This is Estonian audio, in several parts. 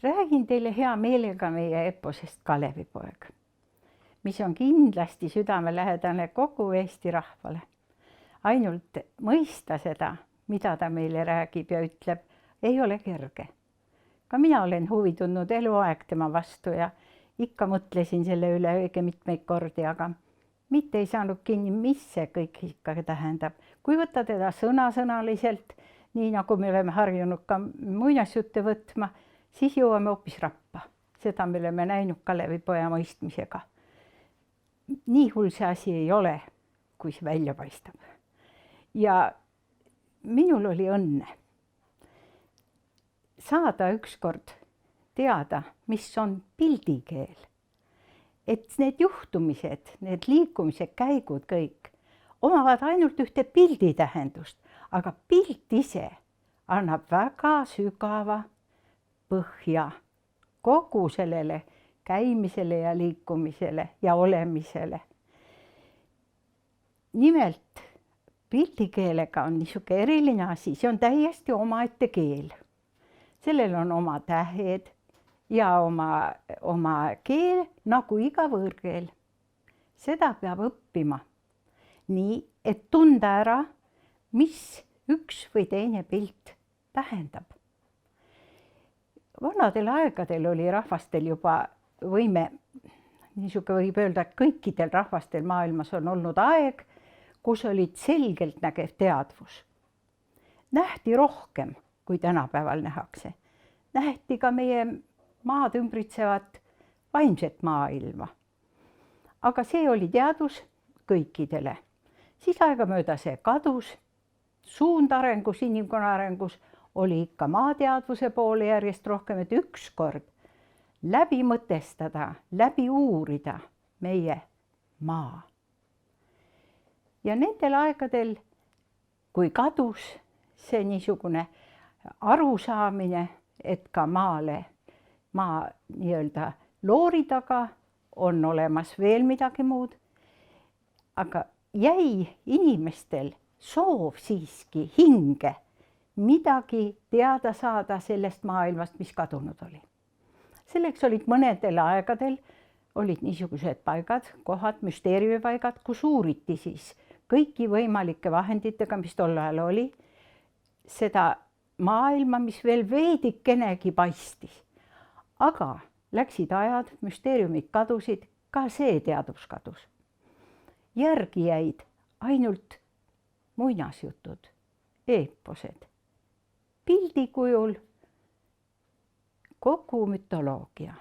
Räägin teile hea meelega meie eposest Kalevipoeg, mis on kindlasti südamelähedane kogu Eesti rahvale. Ainult mõista seda, mida ta meile räägib ja ütleb, ei ole kerge. Ka mina olen huvi tundnud eluaeg tema vastu ja ikka mõtlesin selle üle õige mitmeid kordi, aga mitte ei saanud kinni, mis see kõik ikka tähendab. Kui võtta teda sõnasõnaliselt, nii nagu me oleme harjunud ka muinasjutte võtma, siis jõuame hoopis rappa. Seda me oleme näinud Kalevipoja mõistmisega. Nii hull see asi ei ole, kui see välja paistab. Ja minul oli õnne saada ükskord teada, mis on pildikeel. Et need juhtumised, need liikumised, käigud kõik omavad ainult ühte pilditähendust, aga pilt ise annab väga sügava põhja kogu sellele käimisele ja liikumisele ja olemisele. Nimelt, pildikeelega on niisugune eriline asi, see on täiesti omaette keel. Sellel on oma tähed ja oma keel nagu iga võõrkeel. Seda peab õppima nii, et tunda ära, mis üks või teine pilt tähendab. Vanadel aegadel oli rahvastel juba võime, niisugune võib öelda, et kõikidel rahvastel maailmas on olnud aeg, kus olid selgelt nägev teadvus. Nähti rohkem, kui tänapäeval nähakse. Nähti ka meie maad ümbritsevat vaimset maailma. Aga see oli teadvus kõikidele. Siis aegamööda see kadus, suund arengus, inimkonna arengus oli ikka maateadvuse poole järjest rohkem, et ükskord läbi mõtestada, läbi uurida meie maa. Ja nendel aegadel, kui kadus see niisugune arusaamine, et ka maa nii-öelda loori taga on olemas veel midagi muud, aga jäi inimestel soov siiski hinge midagi teada saada sellest maailmast, mis kadunud oli. Selleks olid mõnedel aegadel olid niisugused paigad, kohad, müsteeriumipaigad, kus uuriti siis kõiki võimalike vahenditega, mis tol ajal oli, seda maailma, mis veel veedikenegi paistis. Aga läksid ajad, müsteeriumid kadusid, ka see teadvus kadus. Järgi jäid ainult muinasjutud, eeposed, pildi kujul kogu mütoloogia,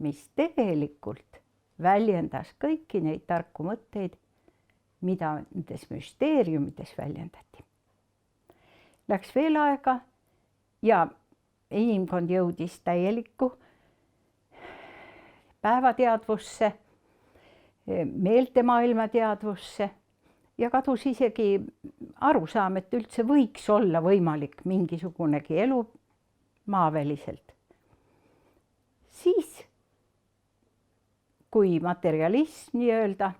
mis tegelikult väljendas kõiki neid tarku mõtteid, mida nendes müsteeriumides väljendati. Läks veel aega ja inimkond jõudis täielikku päevateadvusse, meeltemaailma teadvusse ja kadus isegi arusaam, et üldse võiks olla võimalik mingisugunegi elu maaväliselt. Siis, kui materialism nii-öelda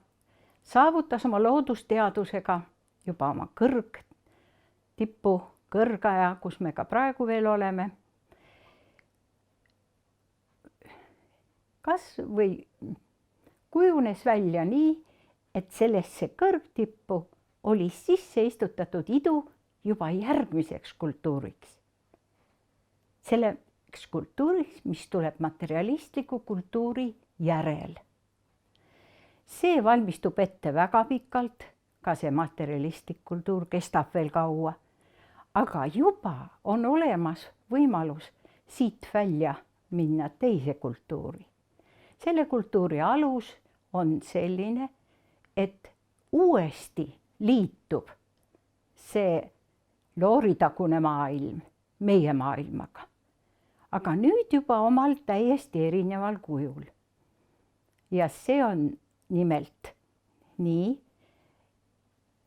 saavutas oma loodusteadusega juba oma kõrgtipu, kõrgaja, kus me ka praegu veel oleme, kas või kujunes välja nii, et sellesse kõrgtippu oli sisse istutatud idu juba järgmiseks kultuuriks. Selleks kultuuriks, mis tuleb materialistliku kultuuri järel. See valmistub ette väga pikalt, ka see materialistlik kultuur kestab veel kaua, aga juba on olemas võimalus siit välja minna teise kultuuri. Selle kultuuri alus on selline, et uuesti liitub see looritagune maailm meie maailmaga. Aga nüüd juba omal täiesti erineval kujul. Ja see on nimelt nii,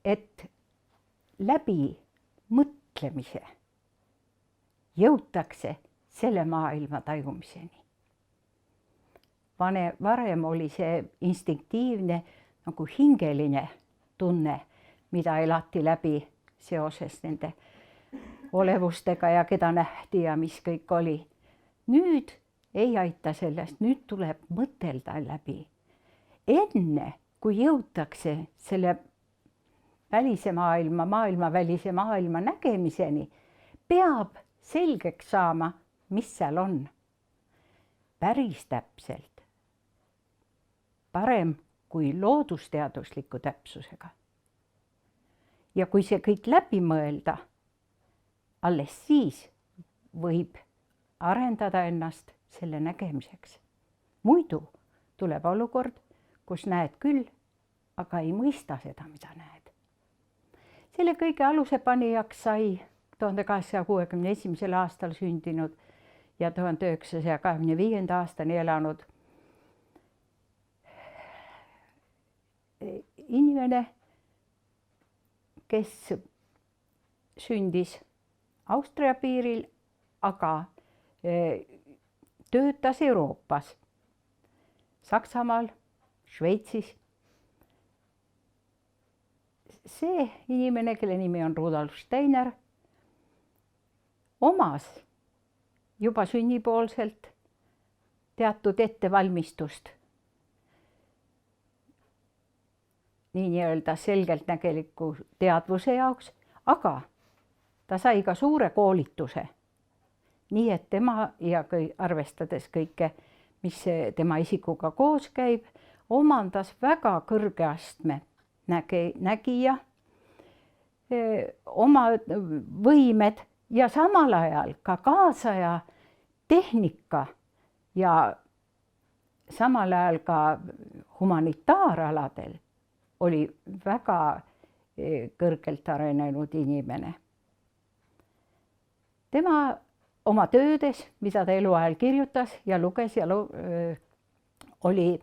et läbi mõtlemise jõutakse selle maailma tajumiseni. Varem oli see instinktiivne nagu hingeline tunne, mida elati läbi seoses nende olevustega ja keda nähti ja mis kõik oli. nüüd ei aita sellest, nüüd tuleb mõtelda läbi. Enne, kui jõutakse selle välise maailmavälise maailma nägemiseni, peab selgeks saama, mis seal on. Päris täpselt. Parem kui loodusteadusliku täpsusega. Ja kui see kõik läbi mõelda, alles siis võib arendada ennast selle nägemiseks. Muidu tuleb olukord, kus näed küll, aga ei mõista seda, mida näed. Selle kõige aluse panijaks sai 1861. aastal sündinud ja 1925. aastani elanud inimene, kes sündis Austria piiril, aga töötas Euroopas, Saksamaal, Šveitsis. See inimene, kelle nimi on Rudolf Steiner, omas juba sünnipoolselt teatud ettevalmistust nii-öelda selgeltnägeliku teadvuse jaoks, aga ta sai ka suure koolituse. Nii et tema ja arvestades kõike, mis tema isikuga koos käib, omandas väga kõrge astme nägija, oma võimed ja samal ajal ka kaasaja tehnika ja samal ajal ka humanitaaraladel oli väga kõrgelt arenenud inimene. Tema oma töödes, mida ta eluajal kirjutas ja luges ja oli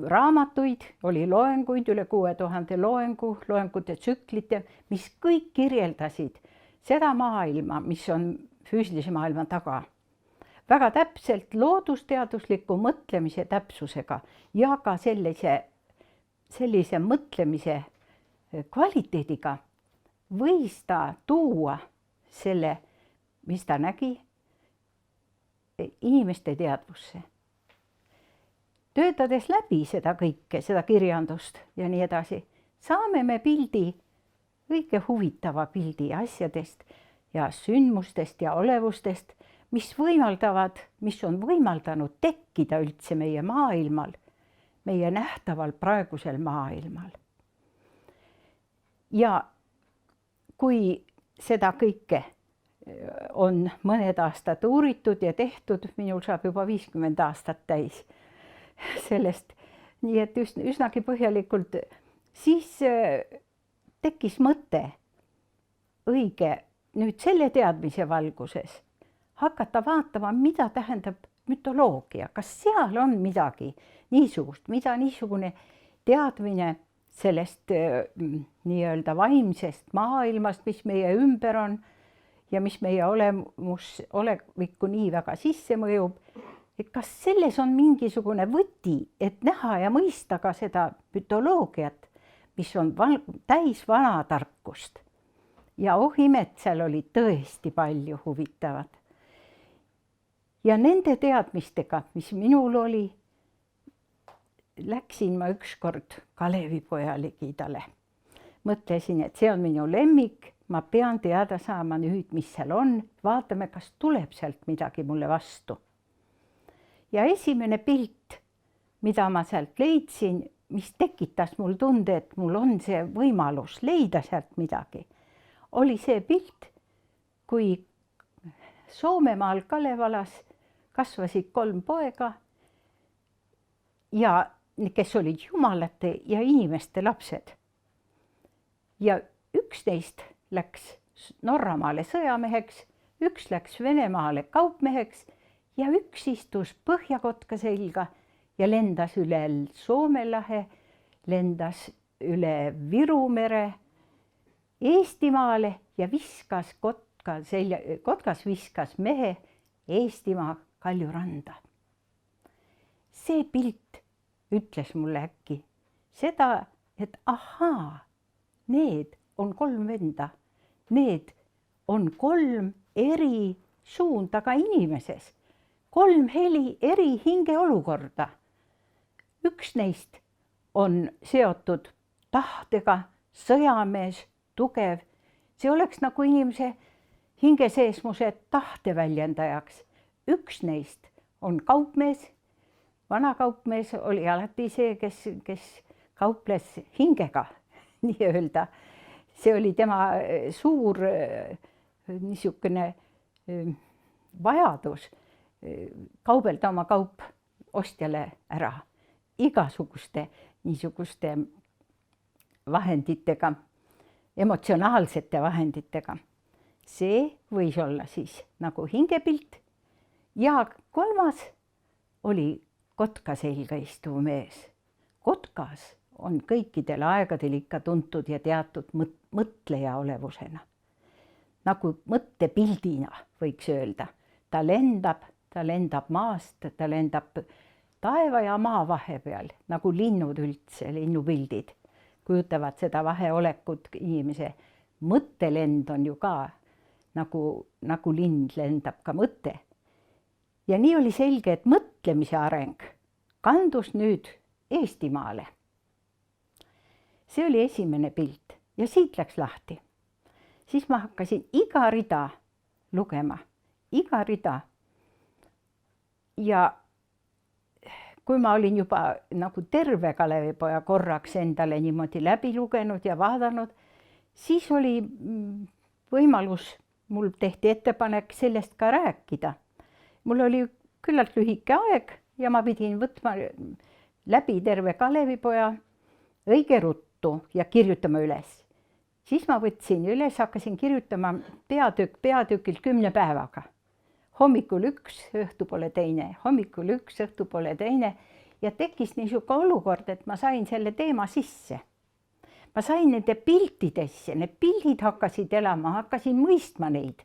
raamatuid, oli loenguid, üle 6000 loengute tsüklite, mis kõik kirjeldasid seda maailma, mis on füüsilise maailma taga. Väga täpselt loodusteadusliku mõtlemise täpsusega ja ka sellise mõtlemise kvaliteediga võis ta tuua selle, mis ta nägi, inimeste teadvusse. Töötades läbi seda kõike, seda kirjandust ja nii edasi, saame me pildi, õige huvitava pildi asjadest ja sündmustest ja olevustest, mis on võimaldanud tekkida üldse meie maailmal, meie nähtaval praegusel maailmal. Ja kui seda kõike on mõned aastad uuritud ja tehtud, minul saab juba 50 aastat täis sellest, nii et üsnagi põhjalikult, siis tekkis mõte õige nüüd selle teadmise valguses hakata vaatama, mida tähendab mütoloogia, kas seal on midagi niisugust, mida niisugune teadmine sellest nii-öelda vaimsest maailmast, mis meie ümber on ja mis meie olevikku nii väga sisse mõjub, et kas selles on mingisugune võti, et näha ja mõista ka seda mütoloogiat, mis on täis vana tarkust. Ja imet, seal oli tõesti palju huvitavat. Ja nende teadmistega, mis minul oli, läksin ma ükskord Kalevipoja ligidale. Mõtlesin, et see on minu lemmik, ma pean teada saama nüüd, mis seal on, vaatame, kas tuleb sealt midagi mulle vastu. Ja esimene pilt, mida ma sealt leidsin, mis tekitas mul tunde, et mul on see võimalus leida sealt midagi, oli see pilt, kui Soomemaal Kalevalas kasvasid 3 poega, ja kes olid jumalate ja inimeste lapsed. Ja üks neist läks Norramaale sõjameheks, üks läks Venemaale kaupmeheks ja üks istus põhjakotka selga ja lendas üle Soome lahe, lendas üle Viru mere Eestimaale ja viskas kotkas viskas mehe Eestimaa Kaljuranda. See pilt ütles mulle äkki seda, et ahaa, need on 3 venda, need on 3 eri suunda ka inimeses. 3 eri hingeolukorda. Üks neist on seotud tahtega, sõjamees, tugev. See oleks nagu inimese hingeseesmuse tahte väljendajaks. Üks neist on kaupmees. Vana kaupmees oli alati see, kes kauples hingega, nii-öelda. See oli tema suur niisugune vajadus kaubelda oma kaup ostjale ära igasuguste niisuguste vahenditega, emotsionaalsete vahenditega. See võis olla siis nagu hingepilt ja 3. oli kotka selga istuv mees. Kotkas on kõikidel aegadel ikka tuntud ja teatud mõtleja olevusena. Nagu mõttepildina võiks öelda. Ta lendab maast, ta lendab taeva ja maa vahepeal, nagu linnud üldse, linnupildid. Kujutavad seda vaheolekut inimese. Mõttelend on ju ka, nagu lind lendab ka mõte. Ja nii oli selge, et mõtlemise areng kandus nüüd Eestimaale. See oli esimene pilt ja siit läks lahti. Siis ma hakkasin iga rida lugema, iga rida. Ja kui ma olin juba nagu terve Kalevipoja korraks endale niimoodi läbi lugenud ja vaadanud, siis oli võimalus, mul tehti ettepanek sellest ka rääkida. Mul oli küllalt lühike aeg ja ma pidin võtma läbi terve Kalevipoja õige ruttu ja kirjutama üles. Siis ma võtsin üles, hakkasin kirjutama peatükilt 10 päevaga. Hommikul 1, õhtupoole teine, hommikul 1, õhtupoole teine ja tekkis niisugune olukord, et ma sain selle teema sisse. Ma sain nende piltidesse, need pildid hakkasid elama, hakkasin mõistma neid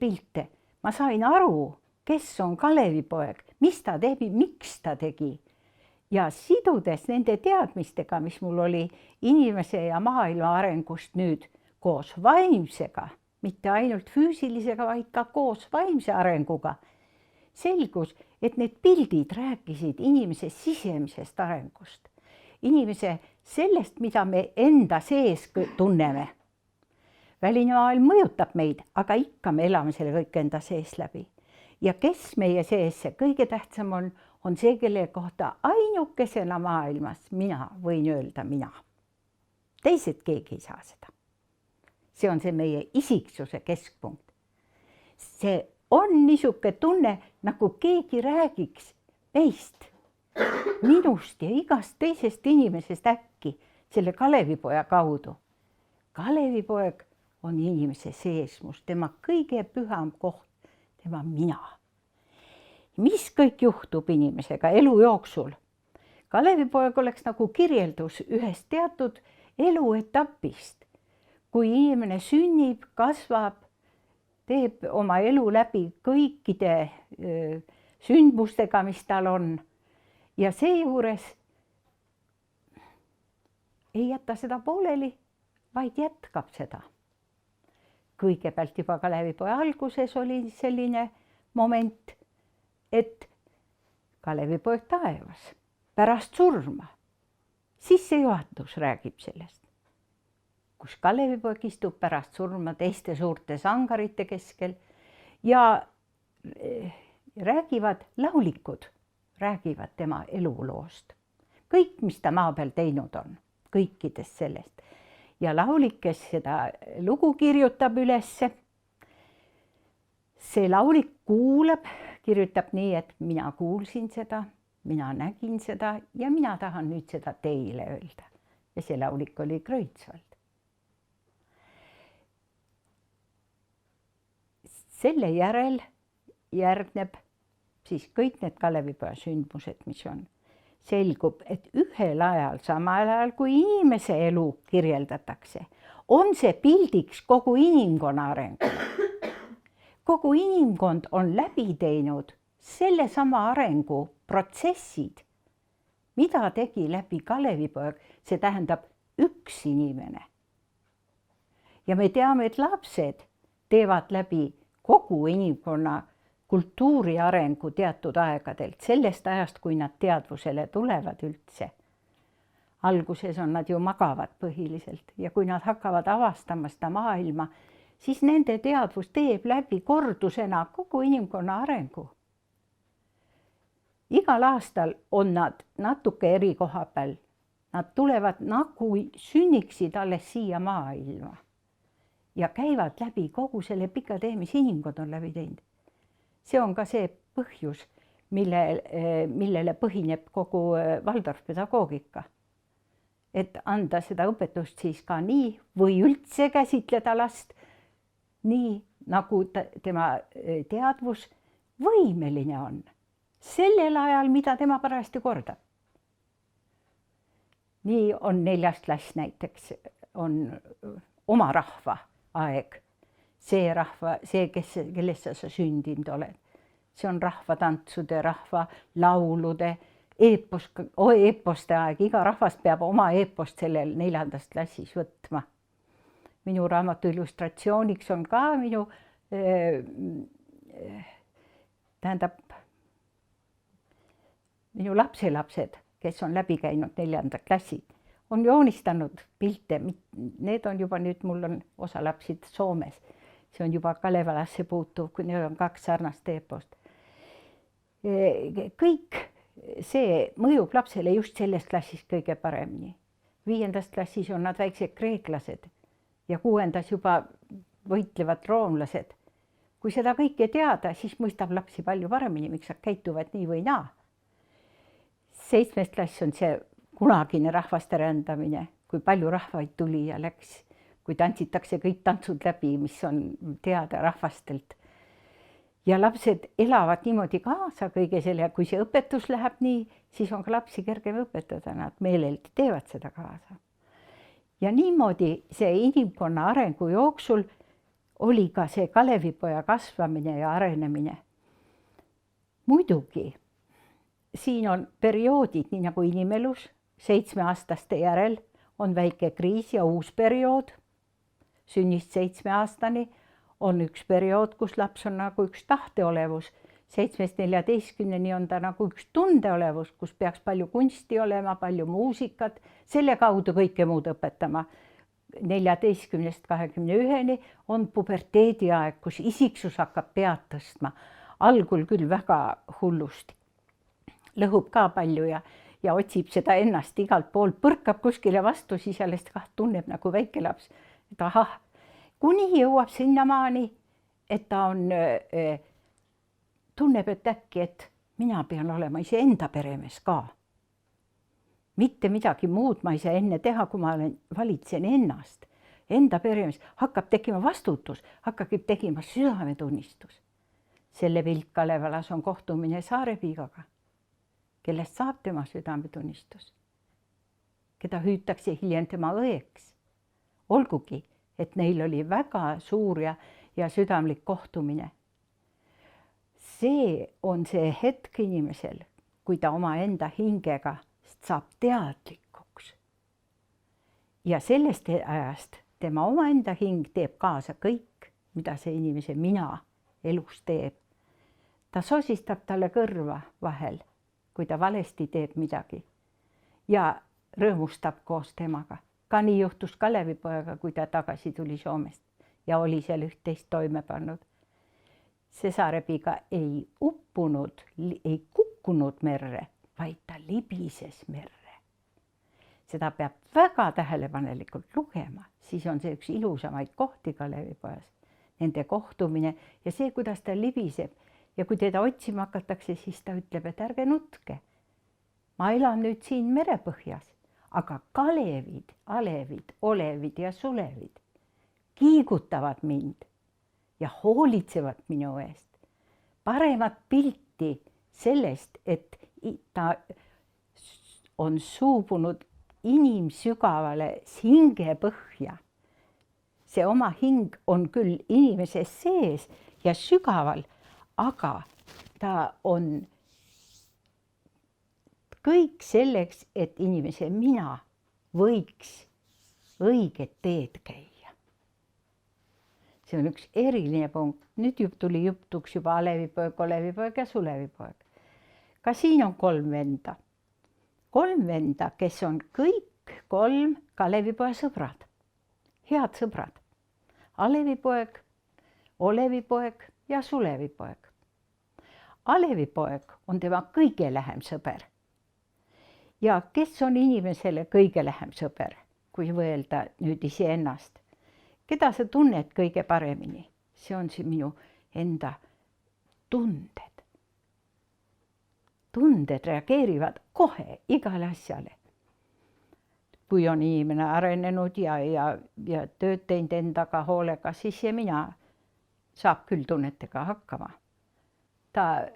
pilte. Ma sain aru, kes on Kalevipoeg, mis ta tegi, miks ta tegi. Ja sidudes nende teadmistega, mis mul oli inimese ja maailma arengust nüüd koos vaimsega, mitte ainult füüsilisega, vaid ka koos vaimse arenguga, selgus, et need pildid rääkisid inimese sisemisest arengust. Inimese sellest, mida me enda sees tunneme. Väline maailm mõjutab meid, aga ikka me elame selle kõik enda sees läbi. Ja kes meie sees see kõige tähtsam on see, kelle kohta ainukesena maailmas mina võin öelda mina. Teised keegi ei saa seda. See on see meie isiksuse keskpunkt. See on niisugune tunne, nagu keegi räägiks meist, minust ja igast teisest inimesest äkki selle Kalevipoja kaudu. Kalevipoeg on inimese seesmus, tema kõige püham koht, tema mina. Mis kõik juhtub inimesega elu jooksul? Kalevipoeg oleks nagu kirjeldus ühest teatud eluetapist. Kui inimene sünnib, kasvab, teeb oma elu läbi kõikide sündmustega, mis tal on. Ja seejuures ei jäta seda pooleli, vaid jätkab seda. Kõigepealt juba Kalevipoja alguses oli selline moment, et Kalevipoeg taevas pärast surma. Sissejuhatus räägib sellest. Kus Kalevipoeg istub pärast surma teiste suurte sangarite keskel ja laulikud räägivad tema eluloost. Kõik, mis ta maa peal teinud on, kõikidest sellest. Ja laulik, kes seda lugu kirjutab ülesse, see laulik kuulab, kirjutab nii, et mina kuulsin seda, mina nägin seda ja mina tahan nüüd seda teile öelda. Ja see laulik oli Kreutzwald. Selle järel järgneb siis kõik need Kalevipoja sündmused, mis on. Selgub, et ühel ajal, samal ajal, kui inimese elu kirjeldatakse, on see pildiks kogu inimkonna arengu. Kogu inimkond on läbi teinud sellesama arengu protsessid, mida tegi läbi Kalevipoeg, see tähendab üks inimene. Ja me teame, et lapsed teevad läbi kogu inimkonna kultuuri arengu teatud aegadelt, sellest ajast, kui nad teadvusele tulevad üldse. Alguses on nad ju magavad põhiliselt ja kui nad hakkavad avastama seda maailma, siis nende teadvus teeb läbi kordusena kogu inimkonna arengu. Igal aastal on nad natuke eri koha peal. Nad tulevad nagu sünniksid alles siia maailma ja käivad läbi kogu selle pika tee, mis inimkond on läbi teinud. See on ka see põhjus, millele põhineb kogu Waldorf-pedagoogika. Et anda seda õpetust siis ka nii või üldse käsitleda last nii, nagu tema teadvus võimeline on. Sellel ajal, mida tema parajasti kordab. Nii on 4. klass näiteks, on oma rahva aeg. See rahva, kellesse sa sündinud oled. See on rahvatantsude, rahva laulude, eeposte aeg. Iga rahvas peab oma eepost sellel 4. klassis võtma. Minu raamatu illustratsiooniks on ka minu, minu lapselapsed, kes on läbi käinud 4. klassi, on joonistanud pilte. Need on juba nüüd, mul on osa lapsid Soomes. See on juba Kalevalasse puutuv, kui neil on 2 sarnast eepost. Kõik see mõjub lapsele just selles klassis kõige paremini. 5. klassis on nad väiksed kreeklased ja 6. juba võitlevad roomlased. Kui seda kõike teada, siis mõistab lapsi palju paremini, miks nad käituvad nii või naa. 7. klass on see kunagine rahvaste rändamine, kui palju rahvaid tuli ja läks, kui tantsitakse kõik tantsud läbi, mis on teada rahvastelt. Ja lapsed elavad niimoodi kaasa kõige selle, kui see õpetus läheb nii, siis on ka lapsi kergem õpetada, nad meeleldi teevad seda kaasa. Ja niimoodi see inimkonna arengu jooksul oli ka see Kalevipoja kasvamine ja arenemine. Muidugi, siin on perioodid, nii nagu inimelus, 7-aastaste järel on väike kriis ja uus periood. Sünnist 7 aastani on üks periood, kus laps on nagu üks tahteolevus. 7-14 on ta nagu üks tundeolevus, kus peaks palju kunsti olema, palju muusikat, selle kaudu kõike muud õpetama. 14-21 on puberteedi aeg, kus isiksus hakkab pead tõstma. Algul küll väga hullusti. Lõhub ka palju ja otsib seda ennast igalt poolt, põrkab kuskile vastu, siis alles tunneb nagu väike laps. Et ahah, kuni jõuab sinnamaani, et ta on, tunneb, et äkki, et mina pean olema iseenda peremees ka. Mitte midagi muud ma ei saa enne teha, kui ma valitsen ennast. Enda peremees hakkab tekkima vastutus, hakkab tekkima südametunnistus. Selle pilt Kalevalas on kohtumine Saarepiigaga, kellest saab tema südametunnistus, keda hüütakse hiljem tema õeks. Olgugi, et neil oli väga suur ja südamlik kohtumine. See on see hetk inimesel, kui ta oma enda hingega saab teadlikuks. Ja sellest ajast tema omaenda hing teeb kaasa kõik, mida see inimese mina elus teeb. Ta sosistab talle kõrva vahel, kui ta valesti teeb midagi ja rõõmustab koos temaga. Ka nii juhtus Kalevipojaga, kui ta tagasi tuli Soomest ja oli seal üht-teist toime pannud. See Saarepiiga ei uppunud, ei kukkunud merre, vaid ta libises merre. Seda peab väga tähelepanelikult lugema, siis on see üks ilusamaid kohti Kalevipojas. Nende kohtumine ja see, kuidas ta libiseb ja kui teda otsima hakatakse, siis ta ütleb, et ärge nutke. Ma elan nüüd siin merepõhjas, aga kalevid, alevid, olevid ja sulevid kiigutavad mind ja hoolitsevad minu eest. Paremat pilti sellest, et ta on suubunud inimsügavale hingepõhja. See oma hing on küll inimese sees ja sügaval, aga ta on kõik selleks, et inimese mina võiks õiget teed käia. see on üks eriline punkt. Nüüd tuli jutuks juba Alevipoeg, Olevipoeg ja Sulevipoeg. Ka siin on 3 venda. 3 venda, kes on kõik 3 Kalevipoja sõbrad, head sõbrad. Alevipoeg, Olevipoeg ja Sulevipoeg. Alevipoeg on tema kõige lähem sõber. Ja kes on inimesele kõige lähem sõber, kui võelda nüüd iseennast? Keda sa tunned kõige paremini? See on see minu enda tunded. Tunded reageerivad kohe igale asjale. Kui on inimene arenenud ja tööd teinud endaga hoolega, siis mina saab küll tunnetega hakkama. Ta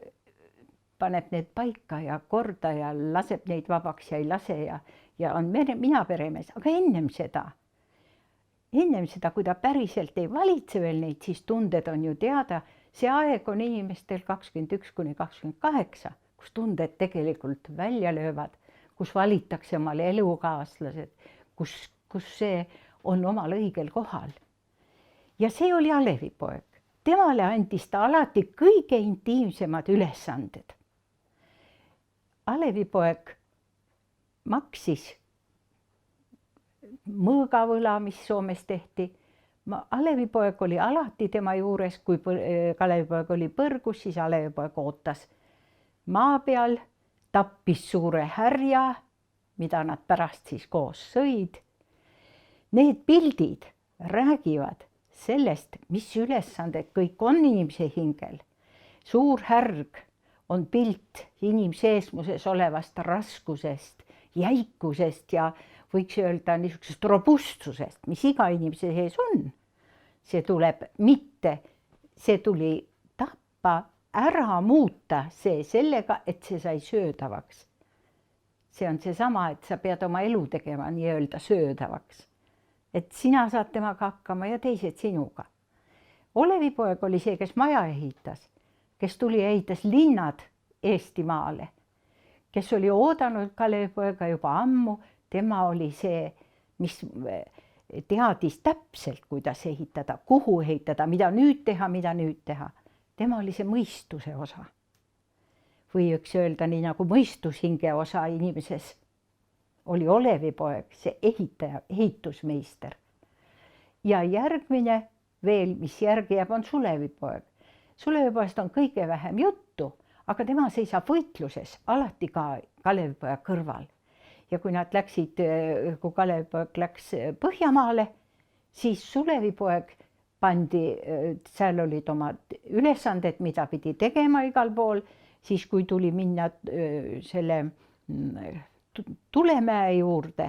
paneb need paika ja korda ja laseb neid vabaks ja ei lase ja on mina peremees, aga ennem seda, kui ta päriselt ei valitse veel neid, siis tunded on ju teada. See aeg on inimestel 21–28, kus tunded tegelikult välja löövad, kus valitakse omale elukaaslased, kus see on omal õigel kohal. Ja see oli Alevipoeg. Temale andis ta alati kõige intiimsemad ülesanded. Alevipoeg maksis mõõgavõla, mis Soomes tehti. Alevipoeg oli alati tema juures, kui Kalevipoeg oli põrgus, siis Alevipoeg ootas maa peal, tappis suure härja, mida nad pärast siis koos sõid. Need pildid räägivad sellest, mis ülesanded kõik on inimese hingel. Suur härg on pilt inimseesmuses olevast raskusest, jäikusest ja võiks öelda niisugusest robustsusest, mis iga inimese sees on. See tuli tappa, ära muuta see sellega, et see sai söödavaks. See on seesama, et sa pead oma elu tegema nii-öelda söödavaks. Et sina saad temaga hakkama ja teised sinuga. Olevipoeg oli see, kes maja ehitas, kes tuli ja ehitas linnad Eestimaale, kes oli oodanud Kalevipoega juba ammu. Tema oli see, mis teadis täpselt, kuidas ehitada, kuhu ehitada, mida nüüd teha. Tema oli see mõistuse osa. Või võiks öelda nii nagu mõistushinge osa inimeses. Oli Olevipoeg, see ehitaja, ehitusmeister. Ja järgmine veel, mis järgi jääb, on Sulevipoeg. Sulevipoegast on kõige vähem juttu, aga tema seisab võitluses alati ka Kalevipoja kõrval. Ja kui nad läksid, kui Kalevipoeg läks Põhjamaale, siis Sulevipoeg pandi, seal olid omad ülesanded, mida pidi tegema igal pool, siis kui tuli minna selle Tulemäe juurde,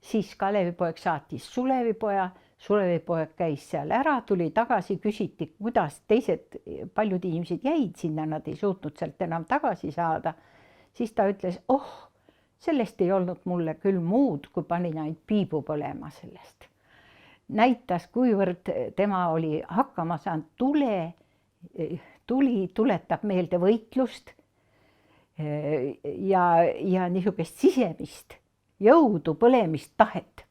siis Kalevipoeg saatis Sulevipoja, Sulevipoeg käis seal ära, tuli tagasi, küsiti, kuidas teised, paljud inimesed jäid sinna, nad ei suutnud sealt enam tagasi saada. Siis ta ütles, sellest ei olnud mulle küll muud, kui panin ainult piibu põlema sellest. Näitas, kuivõrd tema oli hakkama saanud, tuli tuletab meelde võitlust ja niisugust sisemist jõudu, põlemist, tahet.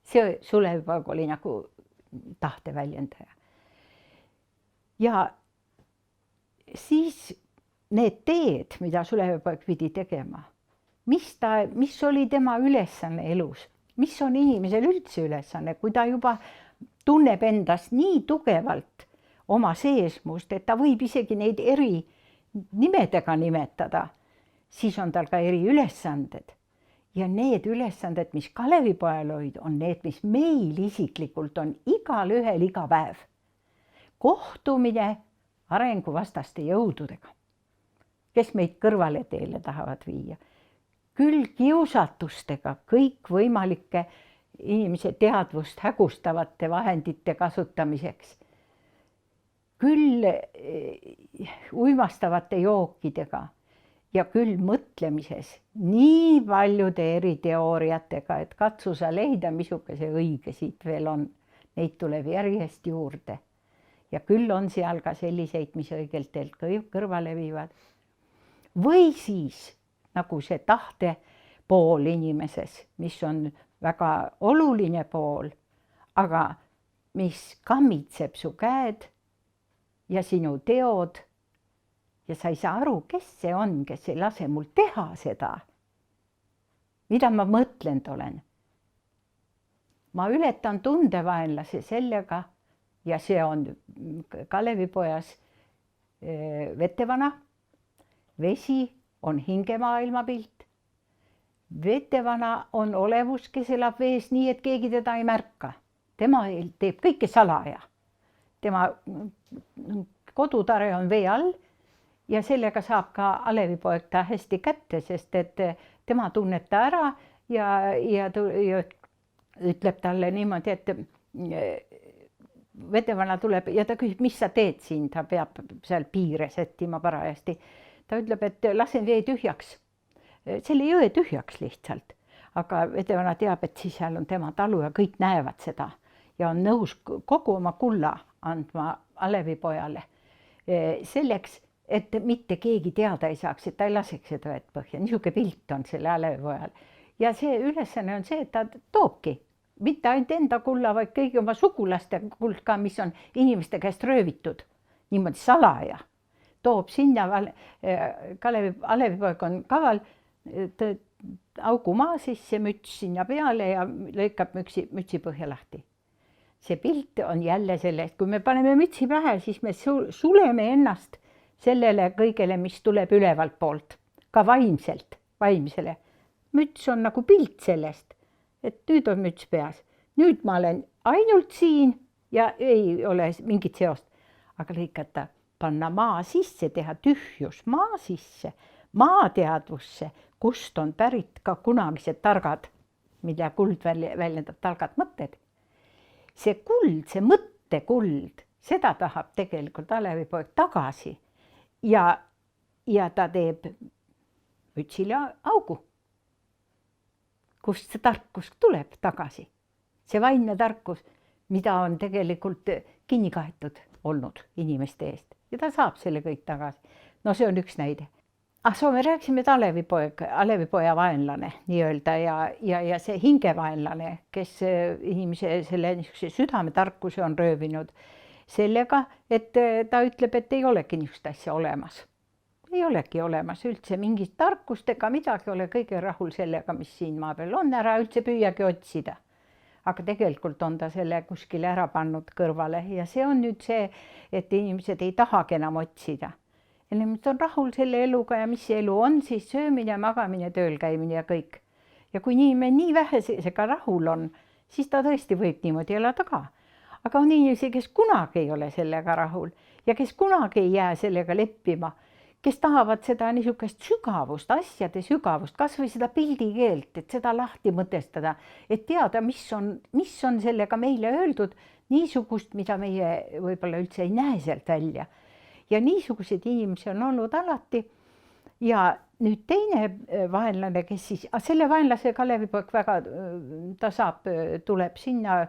See Sulevipoeg oli nagu tahteväljendaja. Ja siis need teed, mida Sulevipoeg pidi tegema, mis oli tema ülesanne elus, mis on inimesel üldse ülesanne, kui ta juba tunneb endast nii tugevalt oma seesmust, et ta võib isegi neid eri nimedega nimetada, siis on tal ka eri ülesanded. Ja need ülesanded, mis Kalevipojal olid, on need, mis meil isiklikult on igal ühel iga päev. Kohtumine arenguvastaste jõududega, kes meid kõrvale teele tahavad viia. Küll kiusatustega, kõik võimalike inimese teadvust hägustavate vahendite kasutamiseks. Küll uimastavate jookidega ja küll mõtlemises nii paljude eri teooriatega, et katsu sa leida, missuke see õige siit veel on. Neid tuleb järjest juurde. Ja küll on seal ka selliseid, mis õigelt teelt kõrvale viivad. Või siis nagu see tahte pool inimeses, mis on väga oluline pool, aga mis kammitseb su käed ja sinu teod ja sa ei saa aru, kes see on, kes ei lase mul teha seda, mida ma mõtlenud olen. Ma ületan tundevaenlase sellega ja see on Kalevipojas Vetevana. Vesi on hingemaailma pilt. Vetevana on olevus, kes elab vees nii, et keegi teda ei märka. Tema teeb kõike salaja. Tema kodutare on vee all ja sellega saab ka Alevipoeg ta hästi kätte, sest et tema tunneb ta ära ja ütleb talle niimoodi, et Vetevana tuleb ja ta küsib, mis sa teed siin, ta peab seal piire sättima parajasti. Ta ütleb, et lasen vee tühjaks, selle jõe tühjaks lihtsalt, aga Vetevana teab, et siis seal on tema talu ja kõik näevad seda ja on nõus kogu oma kulla andma Alevipojale selleks, et mitte keegi teada ei saaks, et ta ei laseks seda vett põhja. Niisugune pilt on selle Alevipojal ja see ülesanne on see, et ta toobki mitte ainult enda kulla, vaid kõigi oma sugulaste kuld ka, mis on inimeste käest röövitud niimoodi salaja. Toob sinna, Alevipoeg on kaval, augu maa sisse, müts sinna peale ja lõikab mütsi põhja lahti. See pilt on jälle sellest, kui me paneme mütsi pähe, siis me suleme ennast sellele kõigele, mis tuleb ülevalt poolt, ka vaimsele. Müts on nagu pilt sellest. Et nüüd on müts peas. Nüüd ma olen ainult siin ja ei ole mingit seost. Aga lõikata, panna maa sisse, teha tühjus maa sisse, maateadvusse, kust on pärit ka kunagised targad, mille kuld väljendab targad mõtted. See kuld, see mõttekuld, seda tahab tegelikult Alevipoeg tagasi ja ta teeb mütsile augu. Kust see tarkus tuleb tagasi. See vaimne tarkus, mida on tegelikult kinni kaetud olnud inimeste eest. Ja ta saab selle kõik tagasi. No see on üks näide. Me rääkisime, et Alevipoja vaenlane nii-öelda ja see hingevaenlane, kes inimese selle südametarkuse on röövinud sellega, et ta ütleb, et ei olegi niisugust asja olemas. Ei olegi olemas üldse mingit tarkust ega midagi, ole kõige rahul sellega, mis siin maa peal on, ära üldse püüagi otsida. Aga tegelikult on ta selle kuskile ära pannud kõrvale ja see on nüüd see, et inimesed ei tahagi enam otsida. Inimesed on rahul selle eluga ja mis see elu on, siis söömine, magamine, tööl käimine ja kõik. Ja kui inimene nii vähesega rahul on, siis ta tõesti võib niimoodi elada ka. Aga on inimesi, kes kunagi ei ole sellega rahul ja kes kunagi ei jää sellega leppima, kes tahavad seda niisugust sügavust, asjade sügavust, kas või seda pildikeelt, et seda lahti mõtestada, et teada, mis on sellega meile öeldud, niisugust, mida meie võib-olla üldse ei näe sealt välja. Ja niisugused inimesi on olnud alati. Ja nüüd teine vaenlane, kes siis, selle vaenlase Alevipoeg väga, ta tuleb sinna,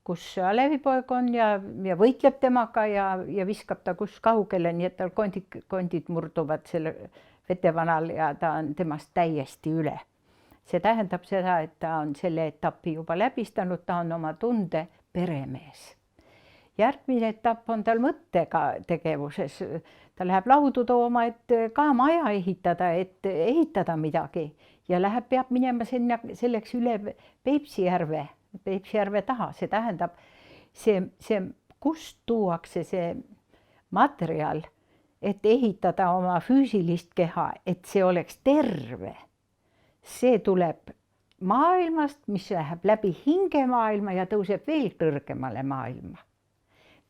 kus Alevipoeg on ja võitleb temaga ja viskab ta kus kaugele, nii et tal kondid murduvad selle Vetevanal ja ta on temast täiesti üle. See tähendab seda, et ta on selle etapi juba läbistanud, ta on oma tunde peremees. Järgmine etapp on tal mõttega tegevuses. Ta läheb laudu tooma, et ka maja ehitada, et ehitada midagi ja peab minema selleks üle Peipsi järve taha. See tähendab, kust tuuakse see materjal, et ehitada oma füüsilist keha, et see oleks terve. See tuleb maailmast, mis läheb läbi hingemaailma ja tõuseb veel kõrgemale maailma.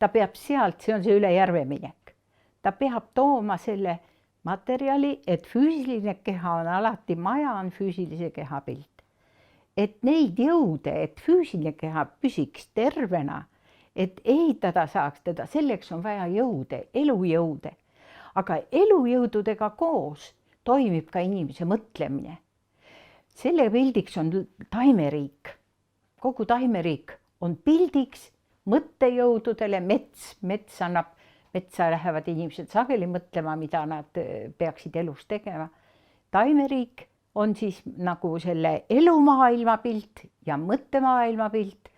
Ta peab sealt, see on see üle järve minek. Ta peab tooma selle materjali, et füüsiline keha on alati, maja on füüsilise keha pilt. Et neid jõude, et füüsiline keha püsiks tervena, et ehitada saaks teda, selleks on vaja jõude, elujõude. Aga elujõududega koos toimib ka inimese mõtlemine. Selle pildiks on taimeriik. Kogu taimeriik on pildiks mõttejõududele, metsa lähevad inimesed sageli mõtlema, mida nad peaksid elus tegema. Taimeriik on siis nagu selle elumaailma pilt ja mõttemaailma pilt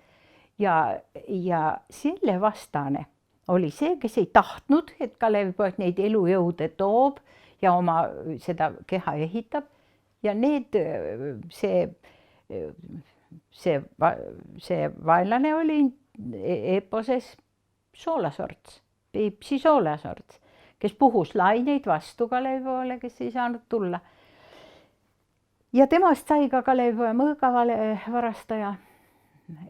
ja selle vastane oli see, kes ei tahtnud, et Kalevipoeg neid elujõude toob ja oma seda keha ehitab ja see vaenlane oli eeposes Soolasorts, Peipsi Soolasorts, kes puhus laineid vastu Kalevipoele, kes ei saanud tulla. Ja temast sai ka Kalevipoe mõõga varastaja.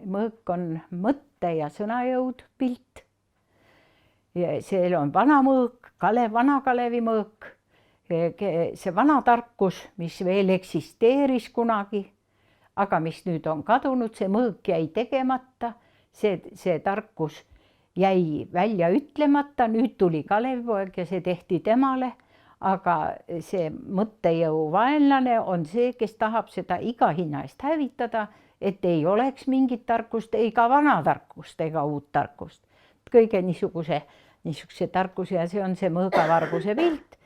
Mõõk on mõtte ja sõnajõud pilt. Ja seal on vana mõõk, vana Kalevi mõõk, see vana tarkus, mis veel eksisteeris kunagi, aga mis nüüd on kadunud, see mõõk jäi tegemata, see tarkus jäi välja ütlemata, nüüd tuli Kalevipoeg ja see tehti temale, aga see mõttejõu vaenlane on see, kes tahab seda iga hinna eest hävitada, et ei oleks mingit tarkust, ei ka vana tarkust ega uut tarkust. Kõige niisuguse tarkuse ja see on see mõõgavarguse pilt.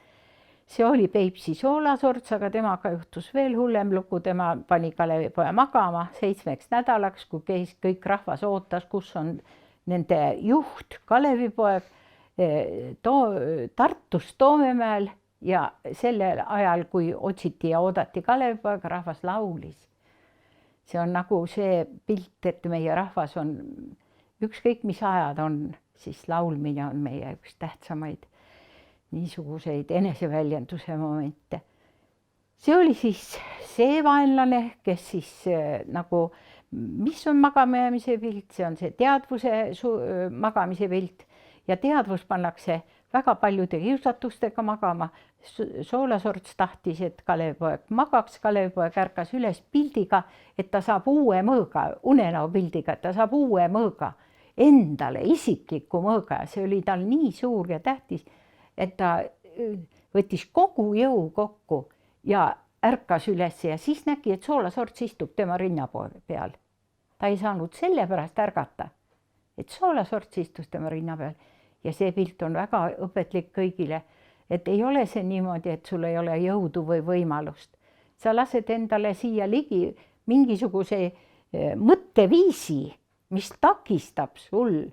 See oli Peipsi Soolasorts, aga temaga juhtus veel hullem lugu, tema pani Kalevipoe magama 7 nädalaks, kui käis kõik rahvas ootas, kus on nende juht Kalevipoeg Tartus Toomemäel ja sellel ajal, kui otsiti ja oodati Kalevipoega, rahvas laulis. See on nagu see pilt, et meie rahvas on, ükskõik mis ajad on, siis laulmine on meie üks tähtsamaid niisuguseid eneseväljenduse momente. See oli siis see vaenlane, kes siis nagu, mis on magamajäämise pilt, see on see teadvuse magamise pilt ja teadvus pannakse väga paljude kiusatustega magama. Soolasorts tahtis, et Kalevipoeg magaks, Kalevipoeg ärkas üles pildiga, et ta saab uue mõõga, unenäo pildiga, et ta saab uue mõõga, endale isikliku mõõga ja see oli tal nii suur ja tähtis, et ta võttis kogu jõu kokku ja ärkas üles ja siis nägi, et Soolasorts istub tema rinna peal. Ta ei saanud sellepärast ärgata, et Soolasorts istus tema rinna peal ja see pilt on väga õpetlik kõigile, et ei ole see niimoodi, et sul ei ole jõudu või võimalust. Sa lased endale siia ligi mingisuguse mõtteviisi, mis takistab sul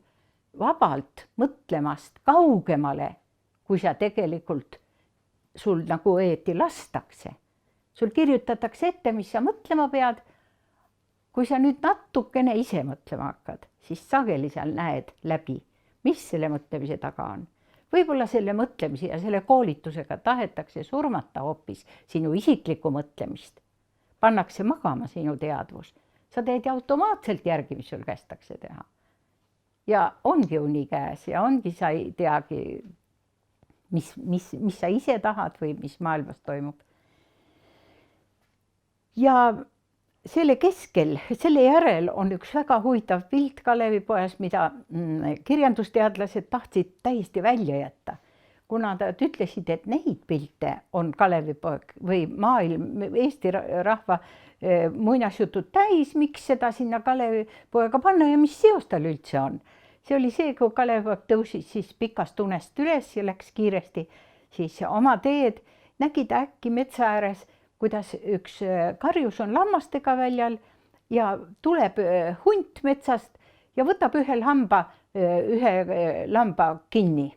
vabalt mõtlemast kaugemale, kui sa tegelikult sul nagu õieti lastakse. Sul kirjutatakse ette, mis sa mõtlema pead. Kui sa nüüd natukene ise mõtlema hakkad, siis sageli seal näed läbi, mis selle mõtlemise taga on. Võib-olla selle mõtlemise ja selle koolitusega tahetakse surmata hoopis sinu isiklikku mõtlemist. Pannakse magama sinu teadvus. Sa teed automaatselt järgi, mis sul kästakse teha. Ja ongi uni käes ja ongi sa ei teagi, mis sa ise tahad või mis maailmas toimub. Ja selle keskel, selle järel on üks väga huvitav pilt Kalevipoes, mida kirjandusteadlased tahtsid täiesti välja jätta. Kuna nad ütlesid, et neid pilte on Kalevipoeg või maailm, Eesti rahva muinasjutud täis, miks seda sinna Kalevipoega panna ja mis seos tal üldse on. See oli see, kui Kalevipoeg tõusis siis pikast unest üles ja läks kiiresti siis oma teed, nägi ta äkki metsa ääres, kuidas üks karjus on lammastega väljal ja tuleb hunt metsast ja võtab ühe lamba kinni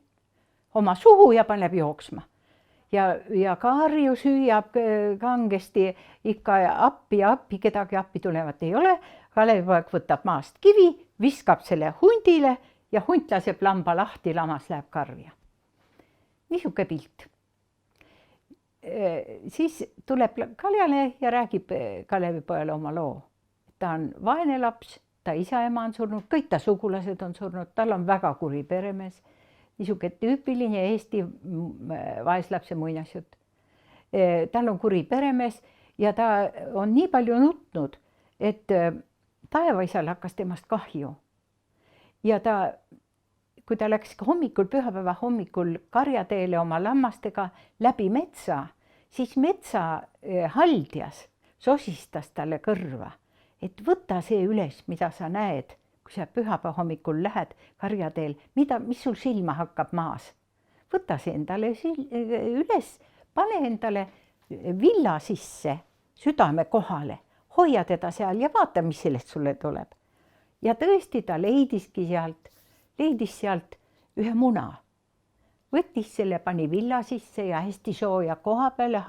oma suhu ja paneb jooksma. Ja karjus hüüab kangesti ikka appi, kedagi appi tulevat ei ole. Kalevipoeg võtab maast kivi, viskab selle hundile ja hunt laseb lamba lahti, lammas läheb karja. Niisuke pilt. Siis tuleb Kaljane ja räägib Kalevipoele oma loo. Ta on vaene laps, ta isa-ema on surnud, kõik ta sugulased on surnud, tal on väga kuri peremees. Niisuke tüüpiline Eesti vaeslapse muinasjutt. Tal on kuri peremees ja ta on nii palju nutnud, et taevaisal hakkas temast kahju. Ja kui ta läks hommikul, pühapäeva hommikul karjateele oma lammastega läbi metsa, siis metsa haldjas sosistas talle kõrva, et võta see üles, mida sa näed, kui sa pühapäeva hommikul lähed karjateel, mis sul silma hakkab maas. Võta see endale üles, pane endale villa sisse, südame kohale, hoia teda seal ja vaata, mis sellest sulle tuleb. ja tõesti ta leidis sealt ühe muna. Võttis selle, pani villa sisse ja hästi sooja koha peale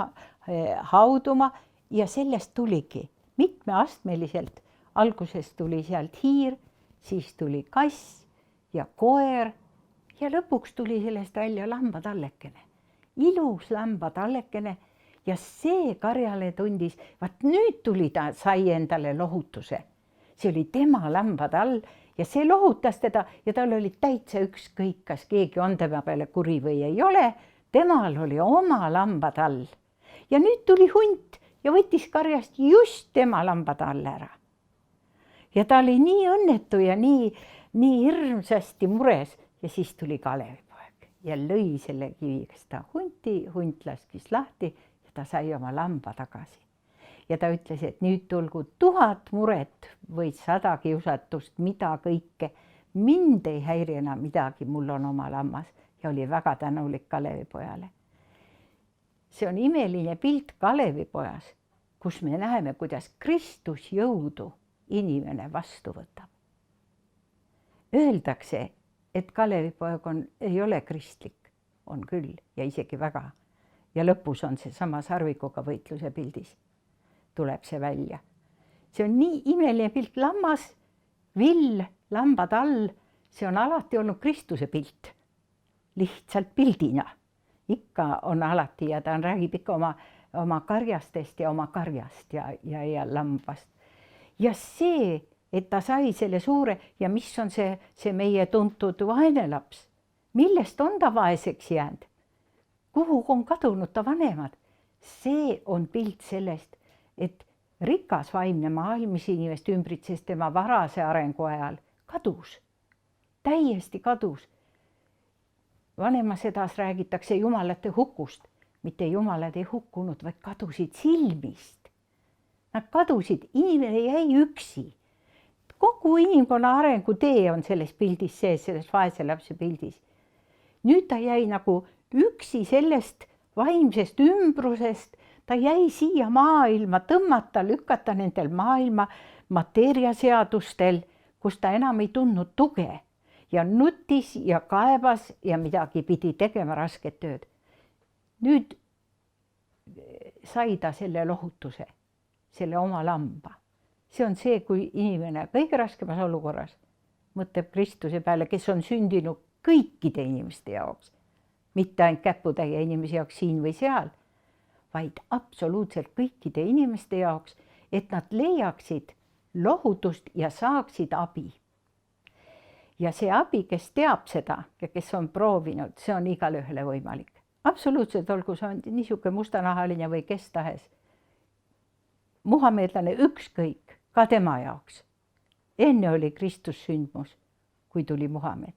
hauduma ja sellest tuligi mitmeastmeliselt. Alguses tuli sealt hiir, siis tuli kass ja koer ja lõpuks tuli sellest välja lambatallekene. Ilus lambatallekene ja see karjale tundis, vaat nüüd sai endale lohutuse. See oli tema lambatall ja see lohutas teda ja tal oli täitsa ükskõik, kas keegi on tema peale kuri või ei ole. Temal oli oma lambatall ja nüüd tuli hunt ja võttis karjast just tema lambatalle ära. Ja ta oli nii õnnetu ja nii hirmsasti mures ja siis tuli Kalevipoeg ja lõi selle kiviga seda hunti, hunt laskis lahti ja ta sai oma lamba tagasi. Ja ta ütles, et nüüd tulgu 1000 muret või 100 kiusatust, mida kõike. Mind ei häiri enam midagi, mul on oma lammas ja oli väga tänulik Kalevipojale. See on imeline pilt Kalevipojas, kus me näeme, kuidas Kristus jõudu inimene vastu võtab. Öeldakse, et Kalevipoeg ei ole kristlik, on küll ja isegi väga. Ja lõpus on see sama Sarvikuga võitluse pildis. Tuleb see välja. See on nii imeline pilt, lammas, vill, lambatall, see on alati olnud Kristuse pilt. Lihtsalt pildina. Ikka on alati ja ta räägib ikka oma karjastest ja oma karjast ja lambast. Ja see, et ta sai selle suure ja mis on see meie tuntud vaene laps, millest on ta vaeseks jäänud? Kuhu on kadunud ta vanemad? See on pilt sellest, et rikas vaimne maailm, mis inimest ümbritses tema varase arengu ajal, kadus. Täiesti kadus. Vanemas edas räägitakse jumalate hukust. Mitte jumalad ei hukkunud, vaid kadusid silmist. Nad kadusid, inimene jäi üksi. Kogu inimkonna arengutee on selles pildis sees, selles vaese lapse pildis. Nüüd ta jäi nagu üksi sellest vaimsest ümbrusest, ta jäi siia maailma tõmmata, lükata nendel maailma mateeriaseadustel, kus ta enam ei tundnud tuge ja nutis ja kaebas ja midagi pidi tegema rasket tööd. Nüüd sai ta selle lohutuse, selle oma lamba. See on see, kui inimene kõige raskemas olukorras mõtleb Kristuse peale, kes on sündinud kõikide inimeste jaoks, mitte ainult käputäie inimese jaoks siin või seal, vaid absoluutselt kõikide inimeste jaoks, et nad leiaksid lohutust ja saaksid abi. Ja see abi, kes teab seda ja kes on proovinud, see on igale ühele võimalik. Absoluutselt, olgu see on niisugune mustanahaline või kes tahes. Muhamedlane ükskõik, ka tema jaoks. Enne oli Kristus sündmus, kui tuli Muhamed.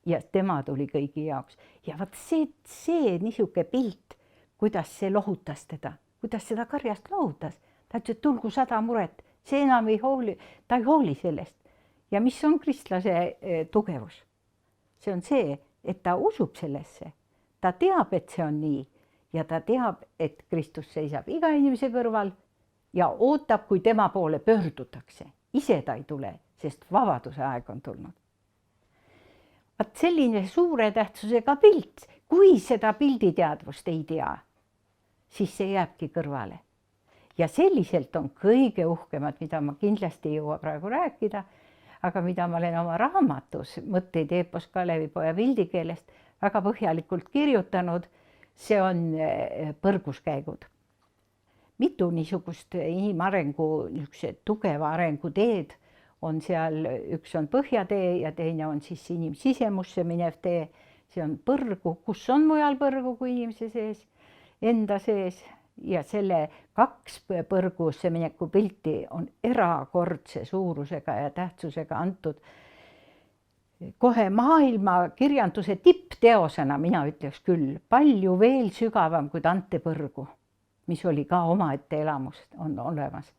Ja tema tuli kõigi jaoks. Ja vaat see niisugune pilt, kuidas see lohutas teda, kuidas seda karjast lohutas. Ta ütles, et tulgu 100 muret, see enam ei hooli, ta ei hooli sellest. Ja mis on kristlase tugevus? See on see, et ta usub sellesse. Ta teab, et see on nii ja ta teab, et Kristus seisab iga inimese kõrval ja ootab, kui tema poole pöördutakse. Ise ta ei tule, sest vabaduse aeg on tulnud. Vaat selline suure tähtsusega pilt, kui seda pilditeadvust ei tea, siis see jääbki kõrvale. Ja selliselt on kõige uhkemad, mida ma kindlasti ei jõua praegu rääkida, aga mida ma olen oma raamatus mõtteid eepos Kalevipoja pildikeelest väga põhjalikult kirjutanud, see on põrguskäigud. Mitu niisugust inimarengu, tugeva arenguteed on seal, üks on põhjatee ja teine on siis inimsisemusse minev tee. See on põrgu, kus on mujal põrgu kui inimese sees, enda sees ja selle 2 põrgusse mineku pilti on erakordse suurusega ja tähtsusega antud. Kohe maailma kirjanduse tippteosena, mina ütleks küll, palju veel sügavam kui Dante põrgu, mis oli ka omaette elamus, on olemas.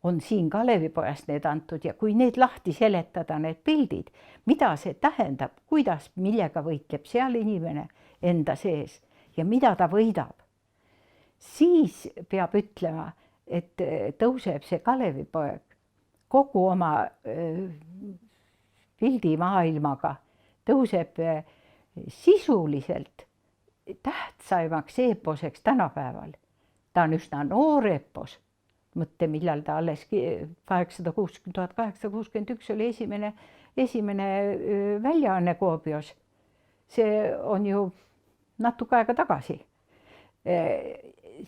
On siin Kalevipojast need antud ja kui need lahti seletada, need pildid, mida see tähendab, kuidas, millega võitleb seal inimene enda sees ja mida ta võidab, siis peab ütlema, et tõuseb see Kalevipoeg kogu oma pildimaailmaga tõuseb sisuliselt tähtsaimaks eeposeks tänapäeval. Ta on üsna noor eepos. Mõtle, millal ta alles 1861 oli esimene väljaanne Koobios. See on ju natuke aega tagasi.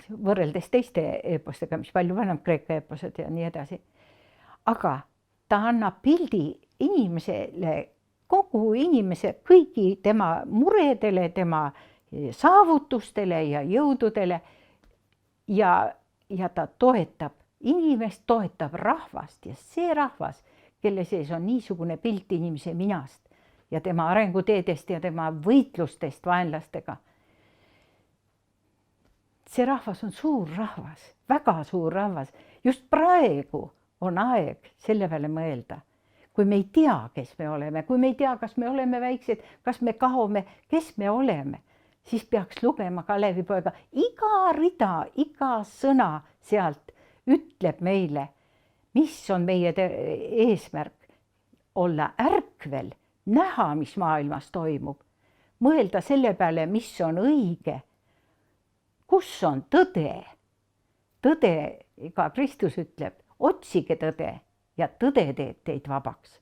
Võrreldes teiste eepostega, mis palju vanem Kreeka eeposed ja nii edasi. Aga ta annab pildi inimesele, kogu inimese, kõigi tema muredele, tema saavutustele ja jõududele ja ta toetab, inimest toetab rahvast ja see rahvas, kelle sees on niisugune pilt inimese minast ja tema arenguteedest ja tema võitlustest vaenlastega. See rahvas on suur rahvas, väga suur rahvas. Just praegu on aeg selle peale mõelda. Kui me ei tea, kes me oleme, kui me ei tea, kas me oleme väiksed, kas me kaome, kes me oleme, siis peaks lugema Kalevipoega. Iga rida, iga sõna sealt ütleb meile, mis on meie eesmärk. Olla ärkvel, näha, mis maailmas toimub. Mõelda selle peale, mis on õige. Kus on tõde? Tõde, ka Kristus ütleb, otsige tõde ja tõde teeb teid vabaks.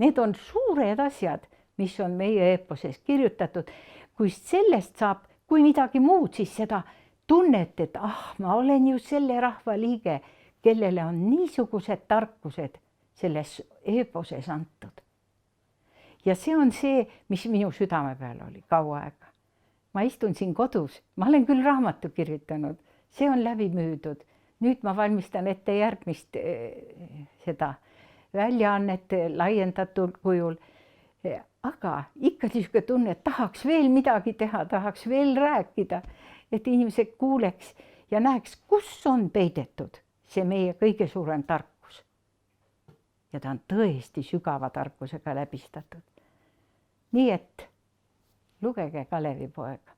Need on suured asjad, mis on meie eeposes kirjutatud. Kui sellest saab, kui midagi muud, siis seda tunnet, et ma olen ju selle rahva liige, kellele on niisugused tarkused selles eeposes antud. Ja see on see, mis minu südame peal oli kaua aega. Ma istun siin kodus, ma olen küll raamatu kirjutanud, see on läbi müüdud. Nüüd ma valmistan ette järgmist seda väljaannet laiendatud kujul. Aga ikka niisugune tunne, et tahaks veel midagi teha, tahaks veel rääkida, et inimesed kuuleks ja näeks, kus on peidetud see meie kõige suurem tarkus. Ja ta on tõesti sügava tarkusega läbistatud. Nii et lugege Kalevipoega.